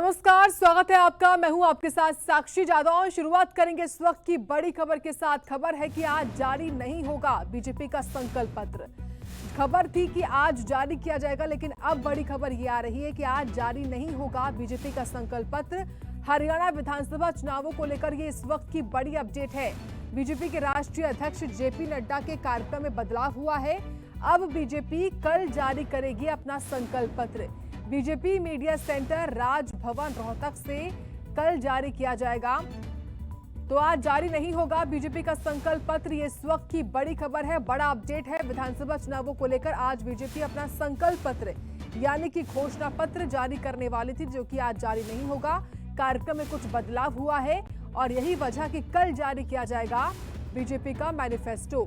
नमस्कार, स्वागत है आपका। मैं हूं आपके साथ साक्षी जादव। शुरुआत करेंगे इस वक्त की बड़ी खबर के साथ। खबर है कि आज जारी नहीं होगा बीजेपी का संकल्प पत्र। खबर थी कि आज जारी किया जाएगा, लेकिन अब बड़ी खबर ये आ रही है कि आज जारी नहीं होगा बीजेपी का संकल्प पत्र। हरियाणा विधानसभा चुनावों को लेकर ये इस वक्त की बड़ी अपडेट है। बीजेपी के राष्ट्रीय अध्यक्ष जेपी नड्डा के कार्यक्रम में बदलाव हुआ है। अब बीजेपी कल जारी करेगी अपना संकल्प पत्र। BJP media centre Raj Bhavan Rohtak से कल जारी किया जाएगा। तो आज जारी नहीं होगा बीजेपी का संकल्प पत्र। ये इस वक्त की बड़ी खबर है, बड़ा अपडेट है। विधानसभा चुनावों को लेकर आज बीजेपी अपना संकल्प पत्र यानी कि घोषणा पत्र जारी करने वाली थी, जो कि आज जारी नहीं होगा। कार्यक्रम में कुछ बदलाव हुआ है और यही वजह कि कल जारी किया जाएगा बीजेपी का manifesto.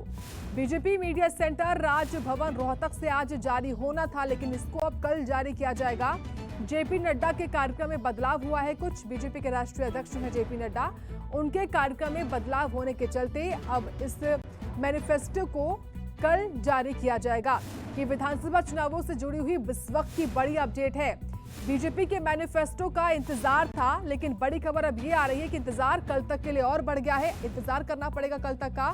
BJP media centre Raj Bhavan Rohtak से आज जारी होना था, लेकिन इसको अब कल जारी किया जाएगा। जेपी नड्डा के कार्यक्रम में बदलाव हुआ है। कुछ बीजेपी के राष्ट्रीय अध्यक्ष हैं जेपी नड्डा, उनके कार्यक्रम में बदलाव होने के चलते अब इस मैनिफेस्टो को कल जारी किया जाएगा। ये विधानसभा चुनावों से जुड़ी हुई इस वक्त की बड़ी अपडेट है। बीजेपी के मैनिफेस्टो का इंतजार था, लेकिन बड़ी खबर अब ये आ रही है कि इंतजार कल तक के लिए और बढ़ गया है। इंतजार करना पड़ेगा कल तक का।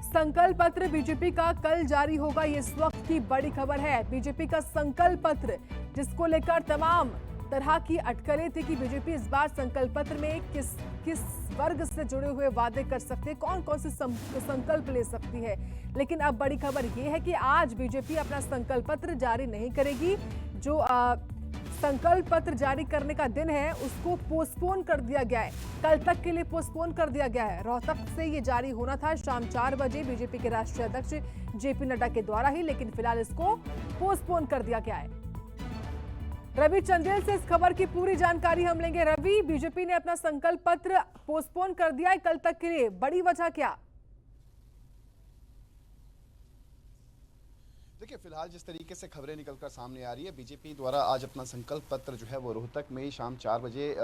संकल्प पत्र बीजेपी का कल जारी होगा, ये इस वक्त की बड़ी खबर है। बीजेपी का संकल्प पत्र, जिसको लेकर तमाम तरह की अटकलें थी कि बीजेपी इस बार संकल्प पत्र में किस वर्ग से जुड़े हुए वादे कर सकती है, कौन कौन से संकल्प ले सकती है। लेकिन अब बड़ी खबर यह है कि आज बीजेपी अपना संकल्प पत्र जारी नहीं करेगी। जो संकल्प पत्र जारी करने का दिन है उसको पोस्टपोन कर दिया गया है, कल तक के लिए पोस्टपोन कर दिया गया है। रोहतक से ये जारी होना था शाम 4 बजे बीजेपी के राष्ट्रीय अध्यक्ष जेपी नड्डा के द्वारा ही, लेकिन फिलहाल इसको पोस्टपोन कर दिया गया है। रवि चंदेल से इस खबर की पूरी जानकारी हम लेंगे। रवि, बीजेपी ने अपना संकल्प पत्र पोस्टपोन कर दिया है कल तक के लिए, बड़ी वजह क्या? देखिए, फिलहाल जिस तरीके से खबरें निकलकर सामने आ रही है, बीजेपी द्वारा आज अपना संकल्प पत्र जो है वो रोहतक में शाम 4 बजे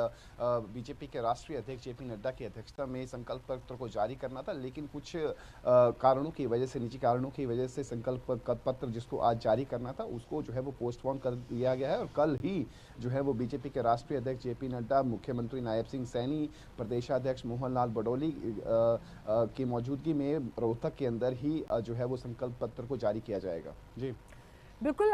बीजेपी के राष्ट्रीय अध्यक्ष जेपी नड्डा की अध्यक्षता में संकल्प पत्र को जारी करना था, लेकिन कुछ कारणों की वजह से, निजी कारणों की वजह से संकल्प पत्र जिसको आज जारी करना था उसको जो है वो पोस्टपोन कर दिया गया है। और कल ही जो है वो बीजेपी के राष्ट्रीय अध्यक्ष जेपी नड्डा, मुख्यमंत्री नायब सिंह सैनी, प्रदेशाध्यक्ष मोहन लाल बडौली की मौजूदगी में रोहतक के अंदर ही जो है वो संकल्प पत्र को जारी किया जाएगा। जी बिल्कुल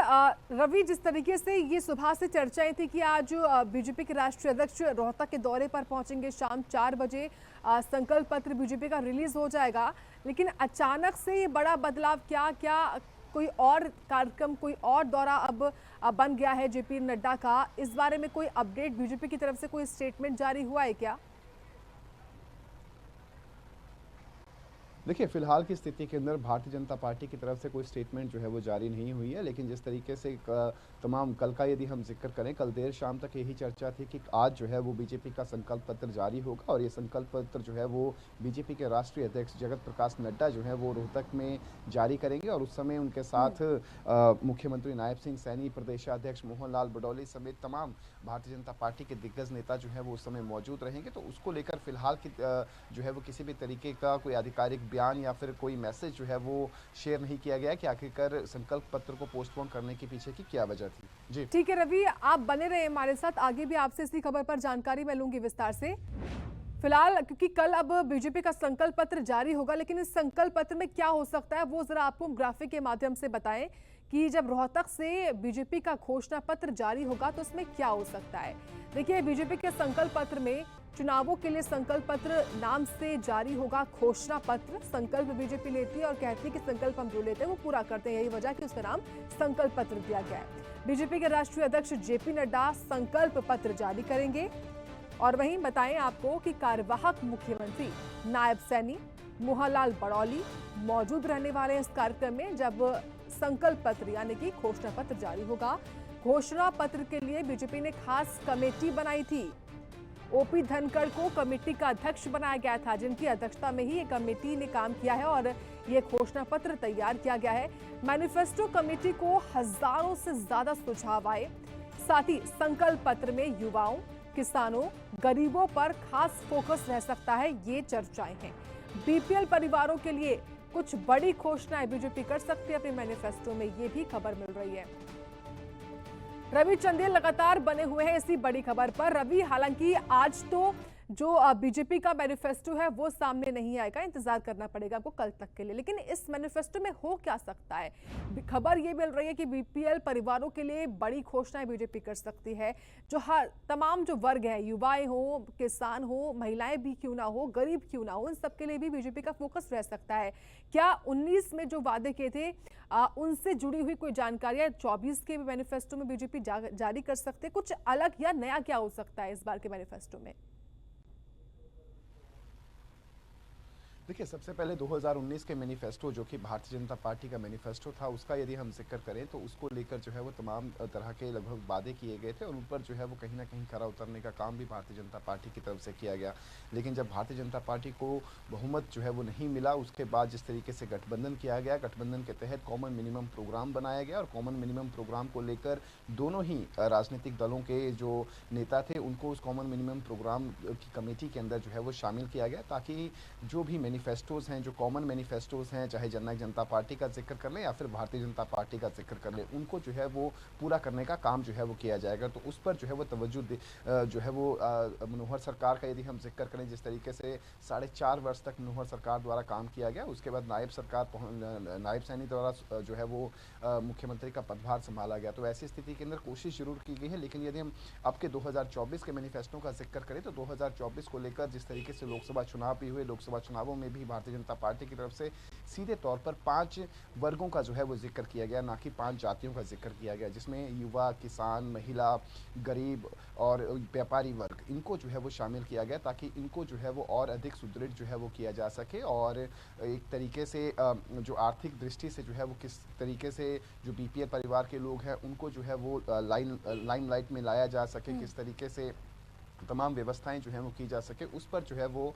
रवि, जिस तरीके से ये सुबह से चर्चाएं थी कि आज बीजेपी के राष्ट्रीय अध्यक्ष रोहतक के दौरे पर पहुंचेंगे, शाम 4 बजे संकल्प पत्र बीजेपी का रिलीज हो जाएगा, लेकिन अचानक से ये बड़ा बदलाव क्या कोई और कार्यक्रम, कोई और दौरा अब बन गया है जेपी नड्डा का? इस बारे में कोई अपडेट बीजेपी की तरफ से, कोई स्टेटमेंट जारी हुआ है क्या? देखिए, फिलहाल की स्थिति के अंदर भारतीय जनता पार्टी की तरफ से कोई स्टेटमेंट जो है वो जारी नहीं हुई है, लेकिन जिस तरीके से तमाम कल का यदि हम जिक्र करें, कल देर शाम तक यही चर्चा थी कि आज जो है वो बीजेपी का संकल्प पत्र जारी होगा और ये संकल्प पत्र जो है वो बीजेपी के राष्ट्रीय अध्यक्ष जगत प्रकाश नड्डा जो है वो रोहतक में जारी करेंगे। और उस समय उनके साथ मुख्यमंत्री नायब सिंह सैनी, प्रदेशाध्यक्ष मोहन लाल बडौली समेत तमाम भारतीय जनता पार्टी के दिग्गज नेता जो है वो उस समय मौजूद रहेंगे। तो उसको लेकर फिलहाल की जो है वो किसी भी तरीके का कोई आधिकारिक बयान या फिर कोई मैसेज जो है वो शेयर नहीं किया गया कि आखिरकार संकल्प पत्र को पोस्टपोन करने के पीछे की क्या वजह थी। जी ठीक है रवि, आप बने रहे हमारे साथ, आगे भी आपसे इसी खबर पर जानकारी मैं लूंगी विस्तार से। फिलहाल क्योंकि कल अब बीजेपी का संकल्प पत्र जारी होगा, लेकिन इस संकल्प पत्र में क्या हो सकता है वो जरा आपको ग्राफिक के माध्यम से बताएं कि जब रोहतक से बीजेपी का घोषणा पत्र जारी होगा तो उसमें क्या हो सकता है। देखिए, बीजेपी के संकल्प पत्र में चुनावों के लिए संकल्प पत्र नाम से जारी होगा घोषणा पत्र। संकल्प बीजेपी लेती है और कहती है कि संकल्प हम जो लेते हैं वो पूरा करते हैं, यही वजह कि उसका नाम संकल्प पत्र दिया गया है। बीजेपी के राष्ट्रीय अध्यक्ष जेपी नड्डा संकल्प पत्र जारी करेंगे। और वहीं बताएं आपको कि कार्यवाहक मुख्यमंत्री नायब सैनी, मोहनलाल बडौली मौजूद रहने वाले हैं इस कार्यक्रम में जब संकल्प पत्र यानी कि घोषणा पत्र जारी होगा। घोषणा पत्र के लिए बीजेपी ने खास कमेटी बनाई थी। ओपी धनखड़ को कमेटी का अध्यक्ष बनाया गया था, जिनकी अध्यक्षता में ही ये कमेटी ने काम किया है और ये घोषणा पत्र तैयार किया गया है। मैनिफेस्टो कमेटी को हजारों से ज्यादा सुझाव आए। साथ ही संकल्प पत्र में युवाओं, किसानों, गरीबों पर खास फोकस रह सकता है, ये चर्चाएं हैं। बीपीएल परिवारों के लिए कुछ बड़ी घोषणाएं बीजेपी कर सकती है अपने मैनिफेस्टो में, ये भी खबर मिल रही है। रवि चंदेल लगातार बने हुए हैं इसी बड़ी खबर पर। रवि, हालांकि आज तो जो बीजेपी का मैनिफेस्टो है वो सामने नहीं आएगा, इंतजार करना पड़ेगा आपको कल तक के लिए, लेकिन इस मैनिफेस्टो में हो क्या सकता है? खबर ये मिल रही है कि बीपीएल परिवारों के लिए बड़ी घोषणाएं बीजेपी कर सकती है। जो हर तमाम जो वर्ग है, युवाएं हो, किसान हो, महिलाएं भी क्यों ना हो, गरीब क्यों ना हो, इन सबके लिए भी बीजेपी का फोकस रह सकता है। क्या 19 में जो वादे किए थे उनसे जुड़ी हुई कोई जानकारियां 24 के मैनिफेस्टो में बीजेपी जारी कर सकते हैं? कुछ अलग या नया क्या हो सकता है इस बार के मैनिफेस्टो में? देखिए, सबसे पहले 2019 के मैनिफेस्टो जो कि भारतीय जनता पार्टी का मैनिफेस्टो था, उसका यदि हम जिक्र करें तो उसको लेकर जो है वो तमाम तरह के लगभग वादे किए गए थे और उन पर जो है वो कहीं ना कहीं खरा उतरने का काम भी भारतीय जनता पार्टी की तरफ से किया गया। लेकिन जब भारतीय जनता पार्टी को बहुमत जो है वो नहीं मिला, उसके बाद जिस तरीके से गठबंधन किया गया, गठबंधन के तहत कॉमन मिनिमम प्रोग्राम बनाया गया और कॉमन मिनिमम प्रोग्राम को लेकर दोनों ही राजनीतिक दलों के जो नेता थे उनको उस कॉमन मिनिमम प्रोग्राम की कमेटी के अंदर जो है वो शामिल किया गया, ताकि जो भी मैनिफेस्टोज़ हैं, जो कॉमन मैनिफेस्टोज़ हैं, चाहे जननायक जनता पार्टी का जिक्र कर लें या फिर भारतीय जनता पार्टी का जिक्र कर लें, उनको जो है वो पूरा करने का काम जो है वो किया जाएगा। तो उस पर जो है वो तवज्जो जो है वो मनोहर सरकार का यदि हम जिक्र करें, जिस तरीके से 4.5 वर्ष तक मनोहर सरकार द्वारा काम किया गया, उसके बाद नायब सैनी द्वारा जो है वो मुख्यमंत्री का पदभार संभाला गया। तो ऐसी स्थिति के अंदर कोशिश जरूर की गई है, लेकिन यदि हम आपके 2024 के मैनिफेस्टो का जिक्र करें तो 2024 को लेकर जिस तरीके से लोकसभा चुनाव भी हुए, लोकसभा चुनावों में भी भारतीय जनता पार्टी की तरफ से सीधे तौर पर 5 वर्गों का जो है वो जिक्र किया गया, ना कि 5 जातियों का जिक्र किया गया, जिसमें युवा, किसान, महिला, गरीब और व्यापारी वर्ग, इनको जो है वो शामिल किया गया, ताकि इनको जो है वो और अधिक सुदृढ़ जो है वो किया जा सके और एक तरीके से जो आर्थिक दृष्टि से जो है वो किस तरीके से जो बीपीएल परिवार के लोग हैं उनको जो है वो लाइमलाइट में लाया जा सके, किस तरीके से तमाम व्यवस्थाएं जो है वो की जा सके, उस पर जो है वो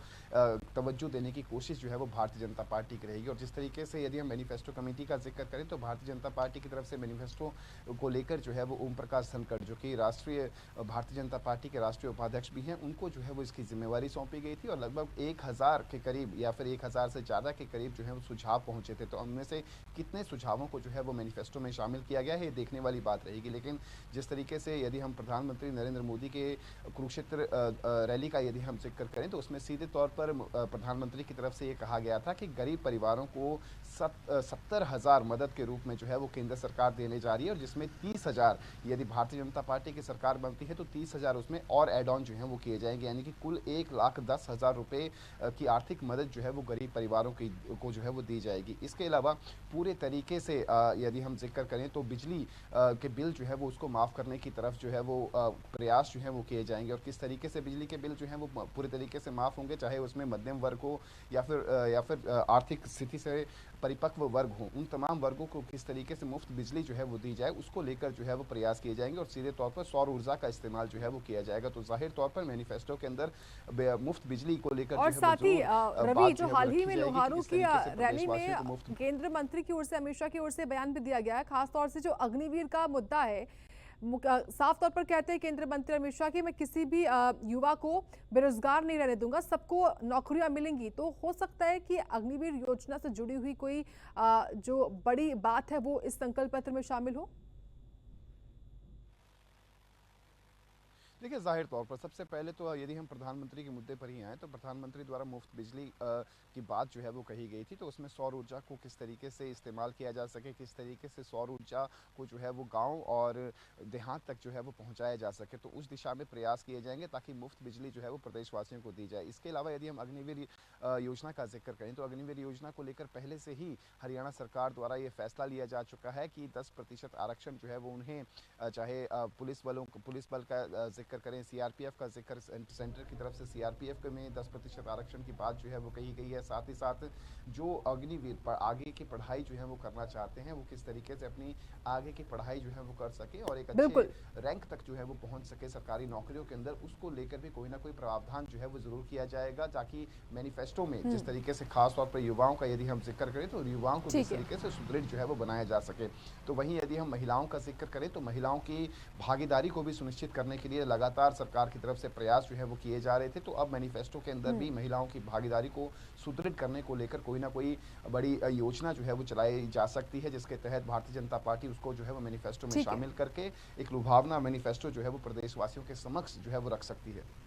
तवज्जो देने की कोशिश जो है वो भारतीय जनता पार्टी की रहेगी। और जिस तरीके से यदि हम मैनिफेस्टो कमेटी का जिक्र करें तो भारतीय जनता पार्टी की तरफ से मैनिफेस्टो को लेकर जो है वो ओम प्रकाश धनखड़, जो कि राष्ट्रीय भारतीय जनता पार्टी के राष्ट्रीय उपाध्यक्ष भी हैं, उनको जो है वो इसकी जिम्मेवारी सौंपी गई थी और लगभग 1000 के करीब या फिर 1000 से ज़्यादा के करीब जो है वो सुझाव पहुँचे थे। तो उनमें से कितने सुझावों को जो है वो मैनिफेस्टो में शामिल किया गया है, ये देखने वाली बात रहेगी। लेकिन जिस तरीके से यदि हम प्रधानमंत्री नरेंद्र मोदी के कुरुक्षेत्र रैली का यदि हम जिक्र करें तो उसमें सीधे तौर पर प्रधानमंत्री की तरफ से ये कहा गया था कि गरीब परिवारों को 70,000 मदद के रूप में जो है वो केंद्र सरकार देने जा रही है और जिसमें 30,000 यदि भारतीय जनता पार्टी की सरकार बनती है तो 30,000 उसमें और एड ऑन जो है वो किए जाएंगे, यानी कि कुल 1,10,000 रुपये की आर्थिक मदद जो है वो गरीब परिवारों को जो है वो दी जाएगी। इसके अलावा पूरे तरीके से यदि हम जिक्र करें तो बिजली के बिल जो है वो उसको माफ़ करने की तरफ जो है वो प्रयास जो है वो किए जाएंगे और किस तरीके से बिजली के बिल जो हैं वो पूरे तरीके से माफ़ होंगे, चाहे उसमें मध्यम वर्ग हो या फिर आर्थिक स्थिति से परिपक्व वर्ग हो, उन तमाम वर्गों को किस तरीके से मुफ्त बिजली जो है वो दी जाए, उसको लेकर जो है वो प्रयास किए जाएंगे और सीधे तौर पर सौर ऊर्जा का इस्तेमाल जो है वो किया जाएगा। तो जाहिर तौर पर मैनिफेस्टो के अंदर मुफ्त बिजली को लेकर और साथ ही रवि, जो हाल ही में लोहारू की रैली में केंद्र मंत्री की ओर से, अमित शाह की ओर से बयान भी दिया गया है, खासतौर से जो अग्निवीर का मुद्दा है, साफ तौर पर कहते हैं केंद्रीय मंत्री अमित शाह कि मैं किसी भी युवा को बेरोजगार नहीं रहने दूंगा, सबको नौकरियां मिलेंगी। तो हो सकता है कि अग्निवीर योजना से जुड़ी हुई कोई जो बड़ी बात है वो इस संकल्प पत्र में शामिल हो। देखिए, जाहिर तौर पर सबसे पहले तो यदि हम प्रधानमंत्री के मुद्दे पर ही आएँ तो प्रधानमंत्री द्वारा मुफ्त बिजली की बात जो है वो कही गई थी, तो उसमें सौर ऊर्जा को किस तरीके से इस्तेमाल किया जा सके, किस तरीके से सौर ऊर्जा को जो है वो गांव और देहात तक जो है वो पहुंचाया जा सके, तो उस दिशा में प्रयास किए जाएंगे ताकि मुफ्त बिजली जो है वो प्रदेशवासियों को दी जाए। इसके अलावा यदि हम अग्निवीर योजना का जिक्र करें तो अग्निवीर योजना को लेकर पहले से ही हरियाणा सरकार द्वारा ये फैसला लिया जा चुका है कि 10% आरक्षण जो है वो उन्हें, चाहे पुलिस बल का जिक्र करें, सीआरपीएफ का जिक्र, सेंटर की तरफ से सीआरपीएफ में 10% आरक्षण की बात जो है वो कही गई है। साथ ही साथ जो अग्निवीर पर आगे की पढ़ाई जो है वो करना चाहते हैं वो किस तरीके से अपनी आगे की पढ़ाई जो है वो कर सके और एक अच्छे रैंक तक जो है वो पहुंच सके सरकारी नौकरियों के अंदर, उसको लेकर भी कोई ना कोई प्रावधान जो है वो जरूर किया जाएगा, ताकि मैनिफेस्टो में जिस तरीके से खास तौर पर युवाओं का यदि हम जिक्र करें तो युवाओं को किस तरीके से सुदृढ़ जो है वो बनाया जा सके। तो वहीं यदि हम महिलाओं का जिक्र करें तो महिलाओं की भागीदारी को भी सुनिश्चित करने के लिए लगातार सरकार की तरफ से प्रयास जो है वो किए जा रहे थे, तो अब मैनिफेस्टो के अंदर भी महिलाओं की भागीदारी को सुदृढ़ करने को लेकर कोई ना कोई बड़ी योजना जो है वो चलाई जा सकती है, जिसके तहत भारतीय जनता पार्टी उसको जो है वो मैनिफेस्टो में ठीक है। शामिल करके एक लुभावना मैनिफेस्टो जो है वो प्रदेशवासियों के समक्ष जो है वो रख सकती है।